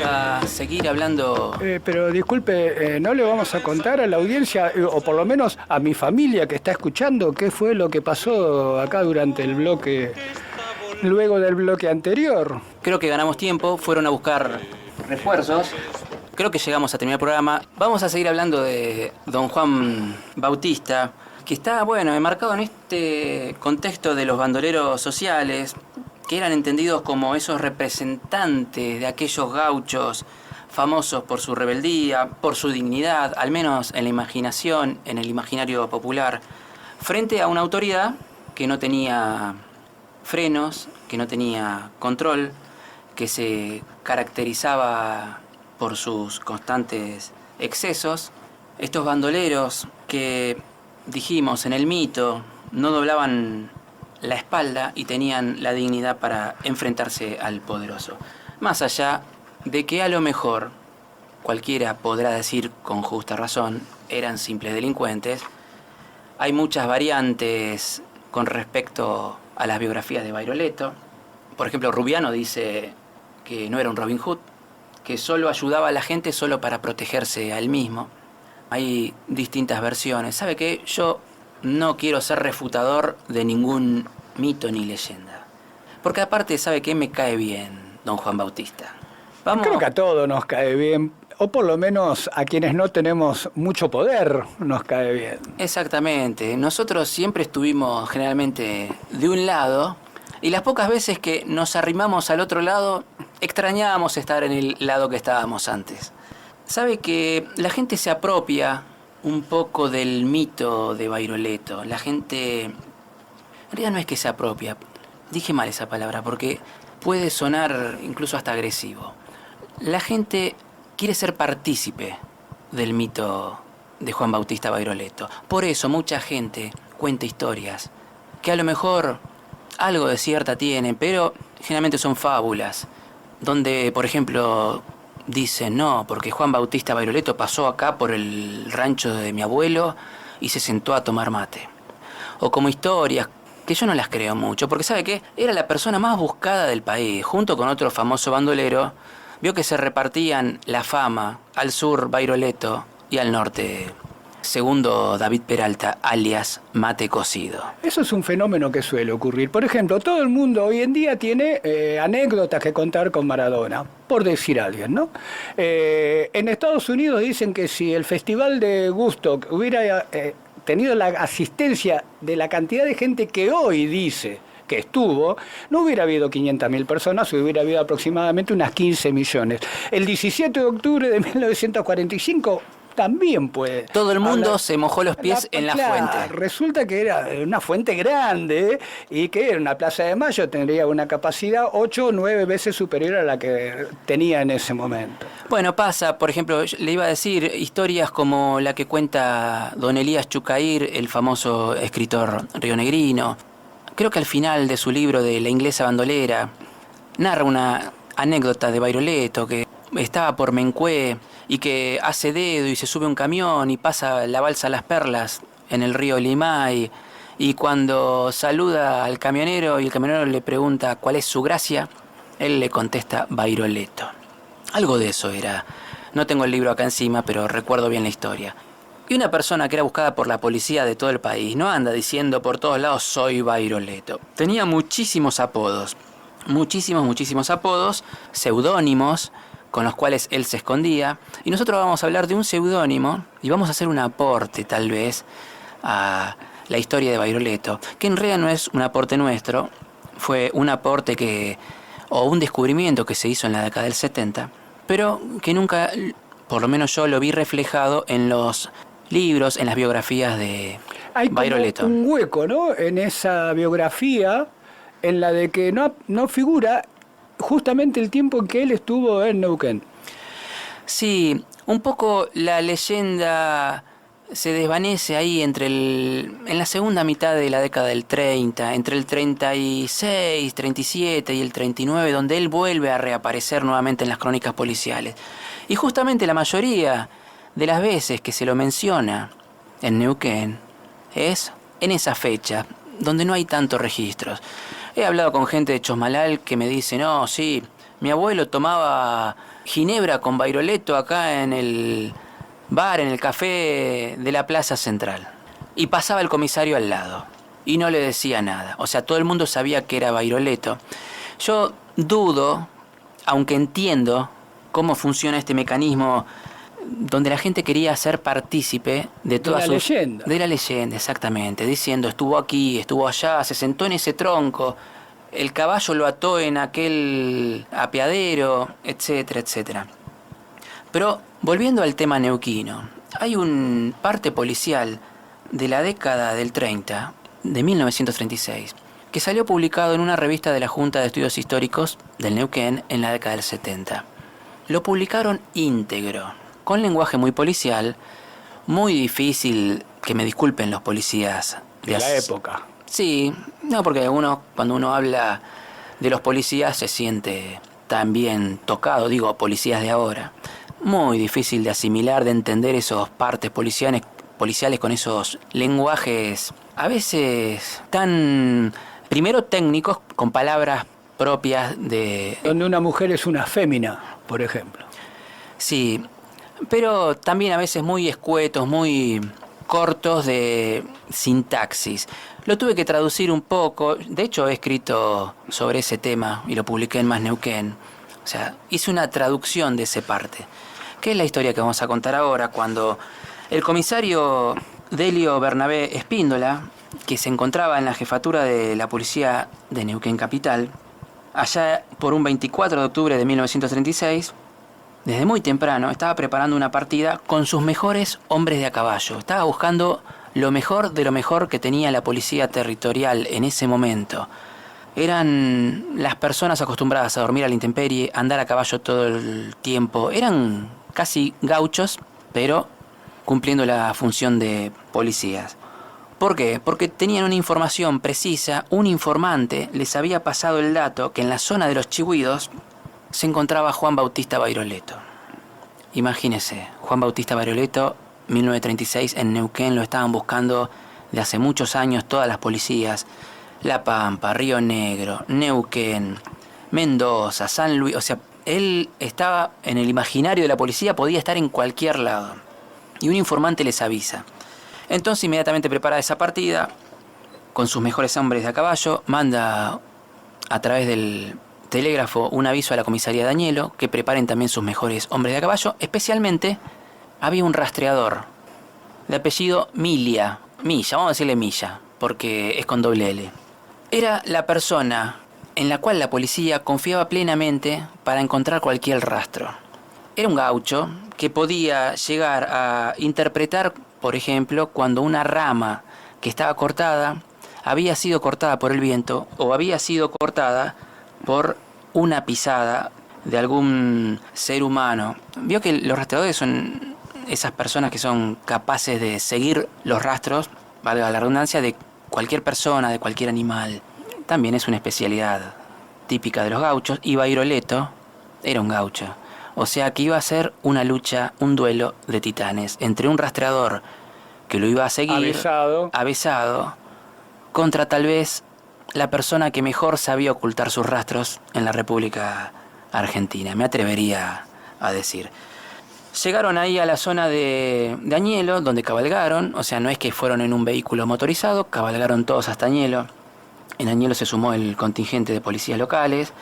vamos a seguir hablando. Pero disculpe, ¿no le vamos a contar a la audiencia, o por lo menos a mi familia que está escuchando, qué fue lo que pasó acá durante el bloque, luego del bloque anterior? Creo que ganamos tiempo, fueron a buscar refuerzos. Creo que llegamos a terminar el programa. Vamos a seguir hablando de don Juan Bautista, que está, bueno, enmarcado en este contexto de los bandoleros sociales, que eran entendidos como esos representantes de aquellos gauchos famosos por su rebeldía, por su dignidad, al menos en la imaginación, en el imaginario popular, frente a una autoridad que no tenía frenos, que no tenía control, que se caracterizaba por sus constantes excesos. Estos bandoleros que, dijimos en el mito, no doblaban la espalda y tenían la dignidad para enfrentarse al poderoso. Más allá de que a lo mejor cualquiera podrá decir con justa razón, eran simples delincuentes, hay muchas variantes con respecto a las biografías de Bairoleto. Por ejemplo, Rubiano dice que no era un Robin Hood, que solo ayudaba a la gente solo para protegerse a él mismo. Hay distintas versiones. ¿Sabe qué? Yo no quiero ser refutador de ningún mito ni leyenda. Porque aparte, ¿sabe qué? Me cae bien don Juan Bautista. Vamos. Creo que a todos nos cae bien, o por lo menos a quienes no tenemos mucho poder nos cae bien. Exactamente. Nosotros siempre estuvimos generalmente de un lado, y las pocas veces que nos arrimamos al otro lado, extrañábamos estar en el lado que estábamos antes. Sabe que la gente se apropia un poco del mito de Bairoleto. La gente, en realidad no es que se apropia, dije mal esa palabra porque puede sonar incluso hasta agresivo. La gente quiere ser partícipe del mito de Juan Bautista Bairoleto. Por eso mucha gente cuenta historias que a lo mejor algo de cierta tienen, pero generalmente son fábulas, donde, por ejemplo, dicen, no, porque Juan Bautista Bairoleto pasó acá por el rancho de mi abuelo y se sentó a tomar mate. O como historias que yo no las creo mucho, porque ¿sabe qué? Era la persona más buscada del país, junto con otro famoso bandolero. Vio que se repartían la fama al sur Bairoleto y al norte Segundo David Peralta, alias Mate Cocido. Eso es un fenómeno que suele ocurrir. Por ejemplo, todo el mundo hoy en día tiene anécdotas que contar con Maradona, por decir alguien, ¿no? En Estados Unidos dicen que si el Festival de Woodstock hubiera tenido la asistencia de la cantidad de gente que hoy dice que estuvo, no hubiera habido 500.000 personas, hubiera habido aproximadamente unas 15 millones. El 17 de octubre de 1945... también puede. Todo el mundo se mojó los pies en la fuente. Resulta que era una fuente grande y que era una Plaza de Mayo, tendría una capacidad 8 o 9 veces superior a la que tenía en ese momento. Bueno, pasa, por ejemplo, le iba a decir historias como la que cuenta don Elías Chucair, el famoso escritor rionegrino. Creo que al final de su libro de La inglesa bandolera narra una anécdota de Bairoleto que estaba por Mencué y que hace dedo y se sube un camión y pasa la balsa Las Perlas en el río Limay, y cuando saluda al camionero y el camionero le pregunta cuál es su gracia, él le contesta Bairoleto. Algo de eso era. No tengo el libro acá encima, pero recuerdo bien la historia. Y una persona que era buscada por la policía de todo el país no anda diciendo por todos lados soy Bairoleto. Tenía muchísimos apodos, muchísimos apodos, seudónimos, con los cuales él se escondía, y nosotros vamos a hablar de un seudónimo y vamos a hacer un aporte tal vez a la historia de Bairoleto, que en realidad no es un aporte nuestro, fue un aporte o un descubrimiento que se hizo en la década del 70, pero que nunca, por lo menos yo lo vi reflejado en los libros, en las biografías de Bairoleto. Hay como un hueco, ¿no?, en esa biografía, en la de que no figura justamente el tiempo en que él estuvo en Neuquén. Sí, un poco la leyenda se desvanece ahí en la segunda mitad de la década del 30, entre el 36, 37 y el 39, donde él vuelve a reaparecer nuevamente en las crónicas policiales. Y justamente la mayoría de las veces que se lo menciona en Neuquén es en esa fecha, donde no hay tantos registros. He hablado con gente de Chosmalal que me dice, no, sí, mi abuelo tomaba ginebra con Bairoleto acá en el bar, en el café de la Plaza Central. Y pasaba el comisario al lado y no le decía nada. O sea, todo el mundo sabía que era Bairoleto. Yo dudo, aunque entiendo cómo funciona este mecanismo donde la gente quería ser partícipe de toda la leyenda. De la leyenda, exactamente. Diciendo, estuvo aquí, estuvo allá, se sentó en ese tronco, el caballo lo ató en aquel apeadero, etcétera, etcétera. Pero volviendo al tema neuquino, hay un parte policial de la década del 30, de 1936, que salió publicado en una revista de la Junta de Estudios Históricos del Neuquén en la década del 70. Lo publicaron íntegro, con lenguaje muy policial, muy difícil, que me disculpen los policías de la época. Sí, no, porque cuando uno habla de los policías se siente también tocado, digo, policías de ahora. Muy difícil de asimilar, de entender esos partes policiales con esos lenguajes a veces tan, primero técnicos, con palabras propias de... Donde una mujer es una fémina, por ejemplo. Sí, pero también a veces muy escuetos, muy cortos de sintaxis. Lo tuve que traducir un poco, de hecho he escrito sobre ese tema y lo publiqué en Más Neuquén. O sea, hice una traducción de esa parte, que es la historia que vamos a contar ahora, cuando el comisario Delio Bernabé Espíndola, que se encontraba en la jefatura de la policía de Neuquén Capital, allá por un 24 de octubre de 1936, desde muy temprano estaba preparando una partida con sus mejores hombres de a caballo. Estaba buscando lo mejor de lo mejor que tenía la policía territorial en ese momento. Eran las personas acostumbradas a dormir a la intemperie, andar a caballo todo el tiempo. Eran casi gauchos, pero cumpliendo la función de policías. ¿Por qué? Porque tenían una información precisa. Un informante les había pasado el dato que en la zona de los Chihuidos se encontraba Juan Bautista Bairoleto. Imagínese, Juan Bautista Bairoleto, 1936, en Neuquén, lo estaban buscando de hace muchos años todas las policías. La Pampa, Río Negro, Neuquén, Mendoza, San Luis. O sea, él estaba en el imaginario de la policía, podía estar en cualquier lado. Y un informante les avisa. Entonces inmediatamente prepara esa partida con sus mejores hombres de a caballo, manda a través del telégrafo un aviso a la comisaría de Añelo que preparen también sus mejores hombres de a caballo. Especialmente había un rastreador de apellido Milla, vamos a decirle Milla, porque es con doble L. Era la persona en la cual la policía confiaba plenamente para encontrar cualquier rastro. Era un gaucho que podía llegar a interpretar, por ejemplo, cuando una rama que estaba cortada había sido cortada por el viento o había sido cortada por una pisada de algún ser humano. Vio que los rastreadores son esas personas que son capaces de seguir los rastros, valga la redundancia, de cualquier persona, de cualquier animal. También es una especialidad típica de los gauchos, y Bairoleto era un gaucho. O sea que iba a ser una lucha, un duelo de titanes entre un rastreador que lo iba a seguir, avesado, contra tal vez la persona que mejor sabía ocultar sus rastros en la República Argentina, me atrevería a decir. Llegaron ahí a la zona de Añelo, donde cabalgaron, o sea, no es que fueron en un vehículo motorizado, cabalgaron todos hasta Añelo. En Añelo se sumó el contingente de policías locales.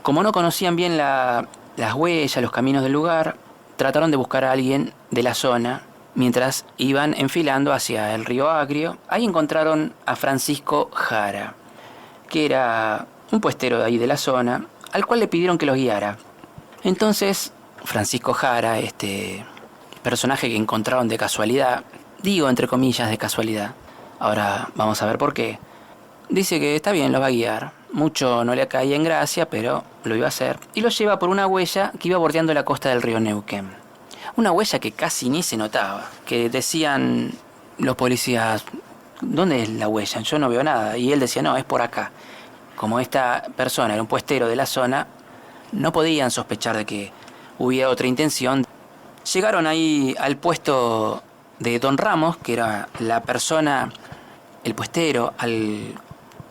Como no conocían bien las huellas, los caminos del lugar, trataron de buscar a alguien de la zona mientras iban enfilando hacia el río Agrio. Ahí encontraron a Francisco Jara, que era un puestero de ahí de la zona, al cual le pidieron que los guiara. Entonces, Francisco Jara, este personaje que encontraron de casualidad, digo entre comillas de casualidad, ahora vamos a ver por qué, dice que está bien, los va a guiar. Mucho no le caía en gracia, pero lo iba a hacer. Y lo lleva por una huella que iba bordeando la costa del río Neuquén. Una huella que casi ni se notaba, que decían los policías, ¿dónde es la huella? Yo no veo nada. Y él decía, no, es por acá. Como esta persona era un puestero de la zona, no podían sospechar de que hubiera otra intención. Llegaron ahí al puesto de Don Ramos, que era la persona, el puestero, al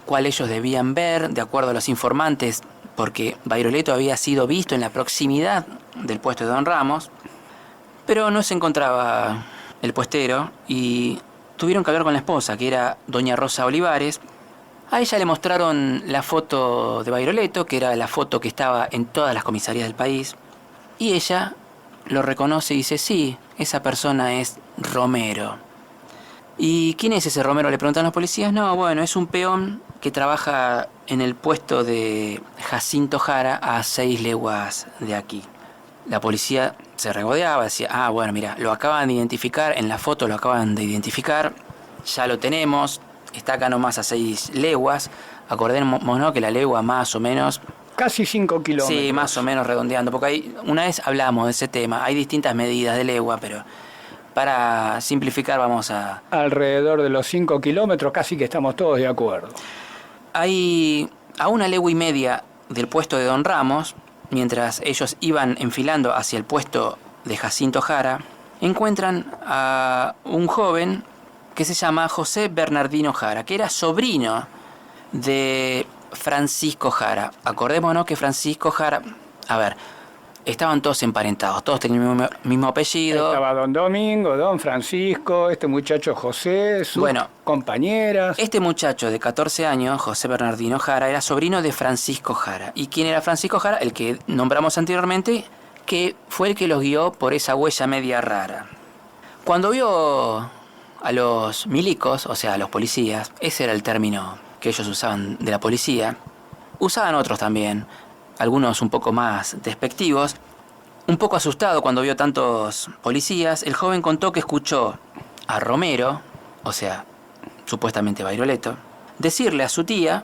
cual ellos debían ver, de acuerdo a los informantes, porque Bairoleto había sido visto en la proximidad del puesto de Don Ramos, pero no se encontraba el puestero y tuvieron que hablar con la esposa, que era doña Rosa Olivares. A ella le mostraron la foto de Bairoleto, que era la foto que estaba en todas las comisarías del país, y ella lo reconoce y dice, sí, esa persona es Romero. ¿Y quién es ese Romero?, le preguntan los policías. No, bueno, es un peón que trabaja en el puesto de Jacinto Jara a 6 leguas de aquí. La policía se regodeaba, decía, bueno, mira, lo acaban de identificar, en la foto lo acaban de identificar, ya lo tenemos, está acá nomás a 6 leguas. Acordémonos que la legua más o menos... Casi 5 kilómetros. Sí, más o menos redondeando, porque una vez hablamos de ese tema, hay distintas medidas de legua, pero para simplificar vamos a... Alrededor de los 5 kilómetros, casi que estamos todos de acuerdo. Hay a 1 legua y media del puesto de Don Ramos, mientras ellos iban enfilando hacia el puesto de Jacinto Jara, encuentran a un joven que se llama José Bernardino Jara, que era sobrino de Francisco Jara. Acordémonos que Francisco Jara... A ver, estaban todos emparentados, todos tenían el mismo apellido. Estaba don Domingo, don Francisco, este muchacho José, sus compañeras. Este muchacho de 14 años, José Bernardino Jara, era sobrino de Francisco Jara. ¿Y quién era Francisco Jara? El que nombramos anteriormente, que fue el que los guió por esa huella media rara. Cuando vio a los milicos, o sea, a los policías, ese era el término que ellos usaban de la policía, usaban otros también, algunos un poco más despectivos. Un poco asustado cuando vio tantos policías, el joven contó que escuchó a Romero, o sea, supuestamente Bairoleto, decirle a su tía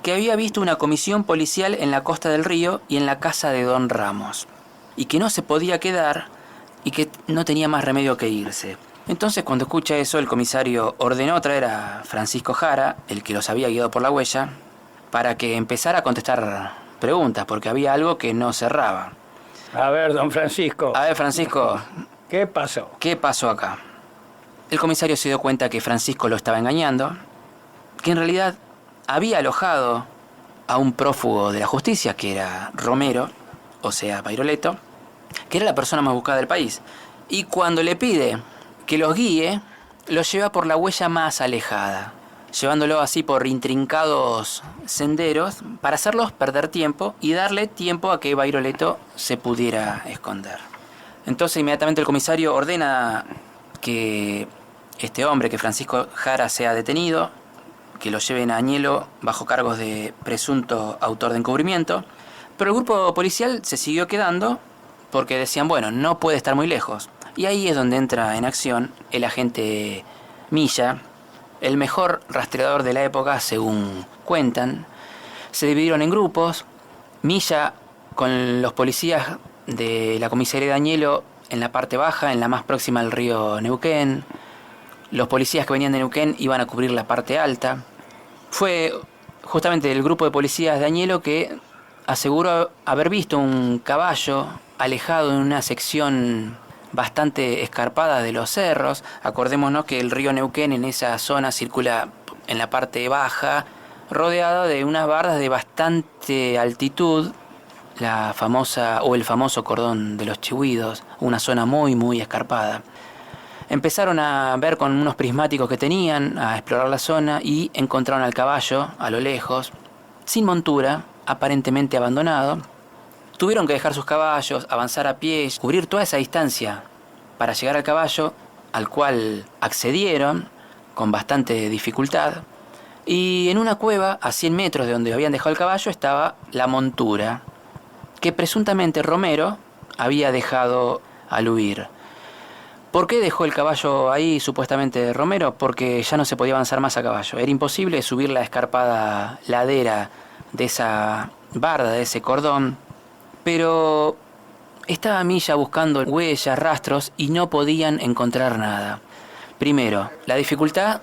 que había visto una comisión policial en la costa del río y en la casa de Don Ramos, y que no se podía quedar y que no tenía más remedio que irse. Entonces, cuando escucha eso, el comisario ordenó traer a Francisco Jara, el que los había guiado por la huella, para que empezara a contestar preguntas, porque había algo que no cerraba. A ver, don Francisco. A ver, Francisco. ¿Qué pasó? ¿Qué pasó acá? El comisario se dio cuenta que Francisco lo estaba engañando, que en realidad había alojado a un prófugo de la justicia, que era Romero, o sea, Bairoleto, que era la persona más buscada del país. Y cuando le pide que los guíe, los lleva por la huella más alejada, llevándolo así por intrincados senderos para hacerlos perder tiempo y darle tiempo a que Bairoleto se pudiera esconder. Entonces inmediatamente el comisario ordena que este hombre, que Francisco Jara, sea detenido, que lo lleven a Añelo bajo cargos de presunto autor de encubrimiento, pero el grupo policial se siguió quedando porque decían, bueno, no puede estar muy lejos. Y ahí es donde entra en acción el agente Milla, el mejor rastreador de la época, según cuentan. Se dividieron en grupos. Milla con los policías de la comisaría de Añelo en la parte baja, en la más próxima al río Neuquén. Los policías que venían de Neuquén iban a cubrir la parte alta. Fue justamente el grupo de policías de Añelo que aseguró haber visto un caballo alejado en una sección bastante escarpada de los cerros. Acordémonos que el río Neuquén en esa zona circula en la parte baja, rodeado de unas bardas de bastante altitud, la famosa o el famoso cordón de los Chihuidos, una zona muy muy escarpada. Empezaron a ver con unos prismáticos que tenían, a explorar la zona y encontraron al caballo a lo lejos, sin montura, aparentemente abandonado. Tuvieron que dejar sus caballos, avanzar a pie, cubrir toda esa distancia para llegar al caballo, al cual accedieron con bastante dificultad. Y en una cueva, a 100 metros de donde habían dejado el caballo, estaba la montura, que presuntamente Romero había dejado al huir. ¿Por qué dejó el caballo ahí supuestamente Romero? Porque ya no se podía avanzar más a caballo. Era imposible subir la escarpada ladera de esa barda, de ese cordón. Pero estaba Milla buscando huellas, rastros y no podían encontrar nada. Primero, la dificultad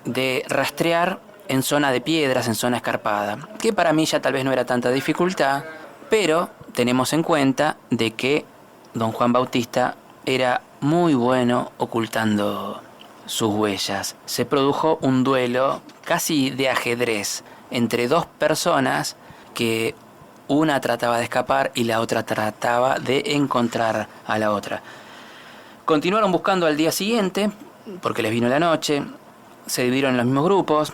de rastrear en zona de piedras, en zona escarpada, que para Milla tal vez no era tanta dificultad, pero tenemos en cuenta de que don Juan Bautista era muy bueno ocultando sus huellas. Se produjo un duelo casi de ajedrez entre dos personas que Una trataba de escapar y la otra trataba de encontrar a la otra. Continuaron buscando al día siguiente, porque les vino la noche, se dividieron en los mismos grupos,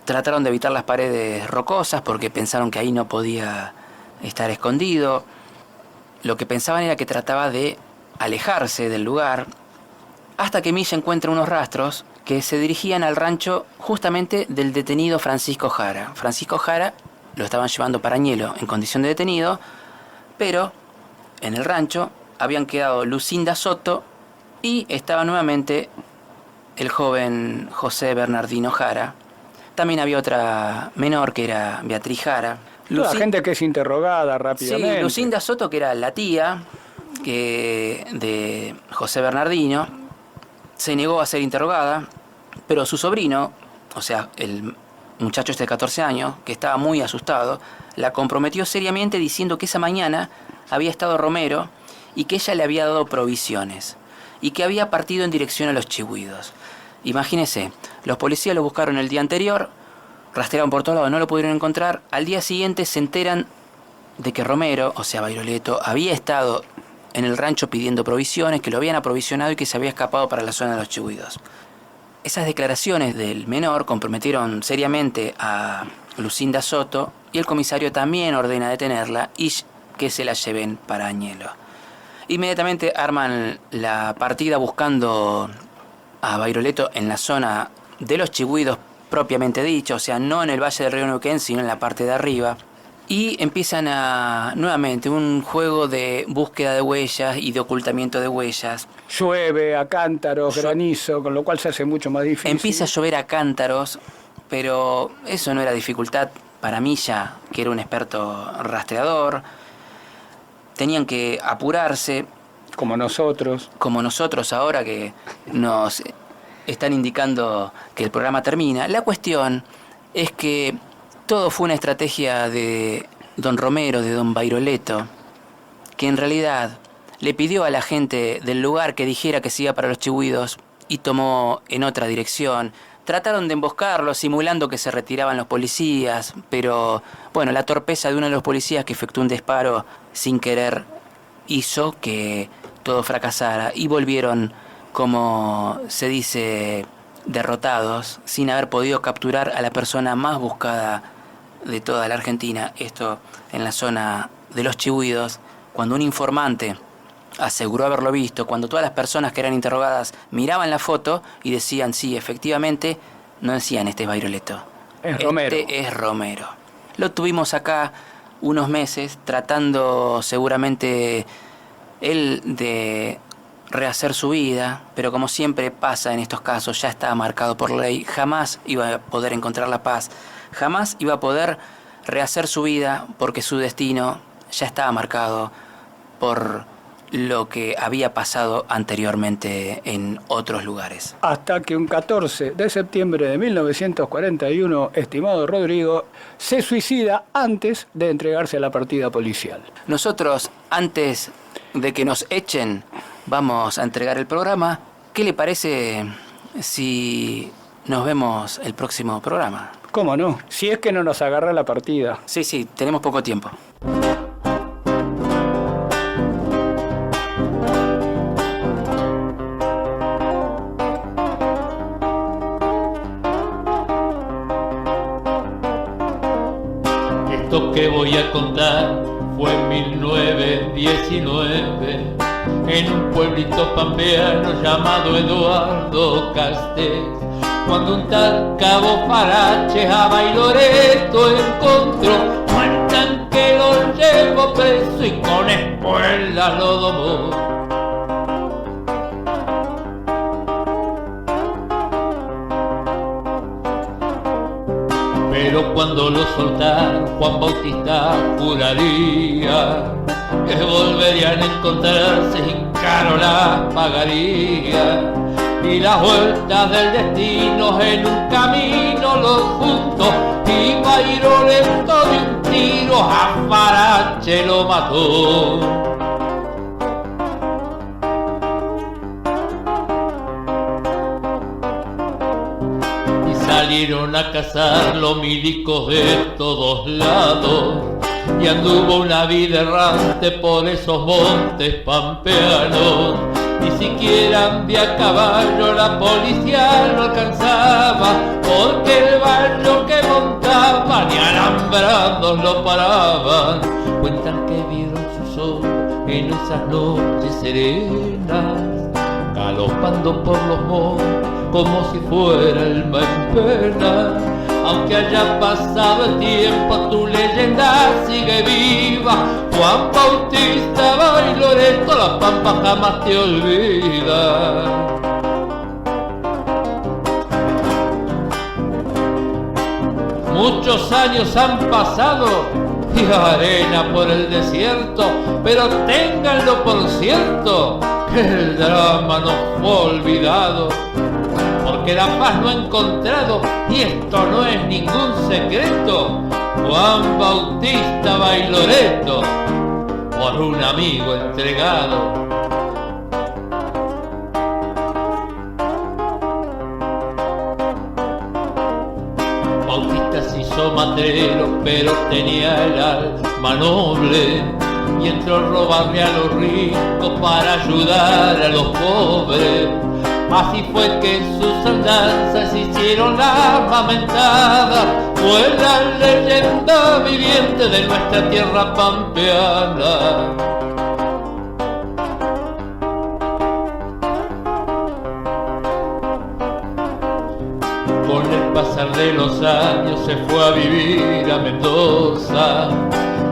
trataron de evitar las paredes rocosas porque pensaron que ahí no podía estar escondido. Lo que pensaban era que trataba de alejarse del lugar, hasta que Milla encuentra unos rastros que se dirigían al rancho justamente del detenido Francisco Jara. Francisco Jara lo estaban llevando para Añelo en condición de detenido, pero en el rancho habían quedado Lucinda Soto y estaba nuevamente el joven José Bernardino Jara. También había otra menor que era Beatriz Jara. La gente que es interrogada rápidamente. Sí, Lucinda Soto, que era la tía de José Bernardino, se negó a ser interrogada, pero su sobrino, o sea, el muchacho este de 14 años, que estaba muy asustado, la comprometió seriamente diciendo que esa mañana había estado Romero y que ella le había dado provisiones y que había partido en dirección a los Chihuidos. Imagínese, los policías lo buscaron el día anterior, rastrearon por todos lados, no lo pudieron encontrar. Al día siguiente se enteran de que Romero, o sea, Bairoleto, había estado en el rancho pidiendo provisiones, que lo habían aprovisionado y que se había escapado para la zona de los Chihuidos. Esas declaraciones del menor comprometieron seriamente a Lucinda Soto y el comisario también ordena detenerla y que se la lleven para Añelo. Inmediatamente arman la partida buscando a Bairoleto en la zona de los Chihuidos propiamente dicho, o sea, no en el Valle del Río Neuquén, sino en la parte de arriba. Y empiezan nuevamente un juego de búsqueda de huellas y de ocultamiento de huellas. Llueve a cántaros, granizo, con lo cual se hace mucho más difícil. Empieza a llover a cántaros, pero eso no era dificultad para Milla, que era un experto rastreador. Tenían que apurarse. Como nosotros ahora que nos están indicando que el programa termina. La cuestión es que todo fue una estrategia de don Romero, de don Bairoleto, que en realidad le pidió a la gente del lugar que dijera que se iba para los Chihuidos y tomó en otra dirección. Trataron de emboscarlo simulando que se retiraban los policías, pero bueno, la torpeza de uno de los policías que efectuó un disparo sin querer hizo que todo fracasara y volvieron, como se dice, derrotados, sin haber podido capturar a la persona más buscada de toda la Argentina. Esto en la zona de los Chihuidos, cuando un informante aseguró haberlo visto, cuando todas las personas que eran interrogadas miraban la foto y decían, sí, efectivamente, no decían, este es Bairoleto. Este es Romero. Lo tuvimos acá unos meses tratando seguramente él de rehacer su vida, pero como siempre pasa en estos casos, ya estaba marcado por ley, jamás iba a poder encontrar la paz, jamás iba a poder rehacer su vida porque su destino ya estaba marcado por lo que había pasado anteriormente en otros lugares. Hasta que un 14 de septiembre de 1941, estimado Rodrigo, se suicida antes de entregarse a la partida policial. Nosotros, antes de que nos echen, vamos a entregar el programa. ¿Qué le parece si nos vemos el próximo programa? ¿Cómo no? Si es que no nos agarra la partida. Sí, tenemos poco tiempo. Esto que voy a contar fue en 1919, en un pueblito pampeano llamado Eduardo Castés, cuando un tal Cabo Farache a Bairoleto encontró. Cuentan que lo llevó preso y con espuela lo domó. Pero cuando lo soltaron, Juan Bautista juraría que volverían a encontrarse y caro las pagaría. Y las vueltas del destino en un camino los juntó, y Bairoleto de un tiro a Farache lo mató. Salieron a cazar los milicos de todos lados, y anduvo una vida errante por esos montes pampeanos. Ni siquiera andé a caballo, la policía lo alcanzaba, porque el barrio que montaba ni alambrados lo paraban. Cuentan que vieron su sol en esas noches serenas, galopando por los montes como si fuera el mar en pena. Aunque haya pasado el tiempo, tu leyenda sigue viva. Juan Bautista Bailoreto, la Pampa jamás te olvida. Muchos años han pasado y arena por el desierto, pero ténganlo por cierto que el drama no fue olvidado, porque la paz no ha encontrado, y esto no es ningún secreto. Juan Bautista Bailoreto, por un amigo entregado. Bautista se hizo matrero, pero tenía el alma noble, y entró a robarle a los ricos para ayudar a los pobres. Así fue que sus andanzas hicieron la lamentada, fue la leyenda viviente de nuestra tierra pampeana. Con el pasar de los años se fue a vivir a Mendoza.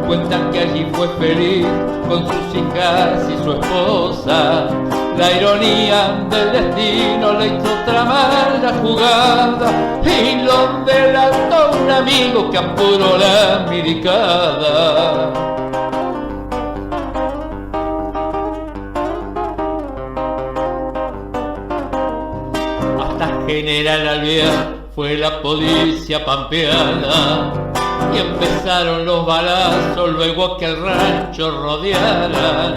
Cuentan que allí fue feliz con sus hijas y su esposa. La ironía del destino le hizo tramar la jugada y lo delató un amigo que apuró la miricada. Hasta General Alvear fue la policía pampeana y empezaron los balazos luego que el rancho rodearan.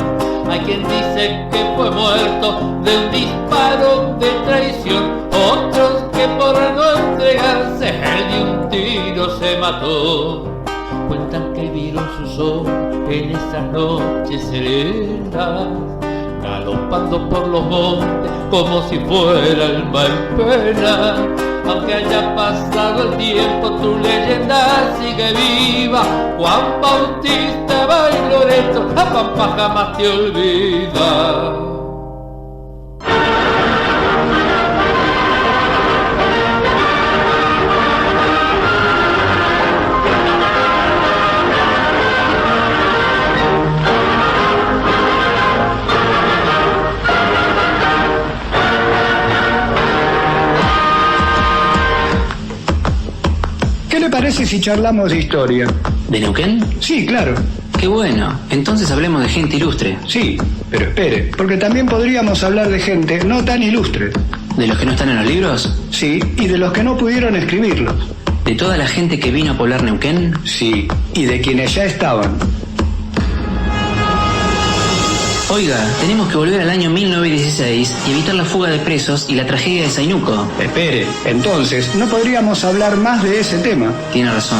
Hay quien dice que fue muerto de un disparo de traición, otros que por no entregarse él de un tiro se mató. Cuentan que vieron su sol en esas noches serenas, galopando por los montes como si fuera el mar en pena. Aunque haya pasado el tiempo, tu leyenda sigue viva. Juan Bautista Bailoreto, la Pampa jamás te olvida. ¿Qué le parece si charlamos de historia? ¿De Neuquén? Sí, claro. Qué bueno. Entonces hablemos de gente ilustre. Sí, pero espere, porque también podríamos hablar de gente no tan ilustre. ¿De los que no están en los libros? Sí, y de los que no pudieron escribirlos. ¿De toda la gente que vino a poblar Neuquén? Sí, y de quienes ya estaban. Oiga, tenemos que volver al año 1916 y evitar la fuga de presos y la tragedia de Zainuco. Espere, entonces, ¿no podríamos hablar más de ese tema? Tiene razón.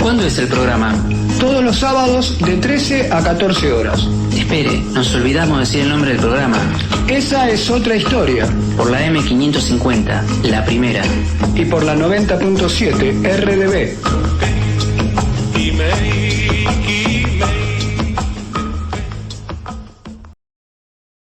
¿Cuándo es el programa? Todos los sábados de 13 a 14 horas. Espere, nos olvidamos de decir el nombre del programa. Esa es otra historia. Por la M550, la primera. Y por la 90.7 RDB.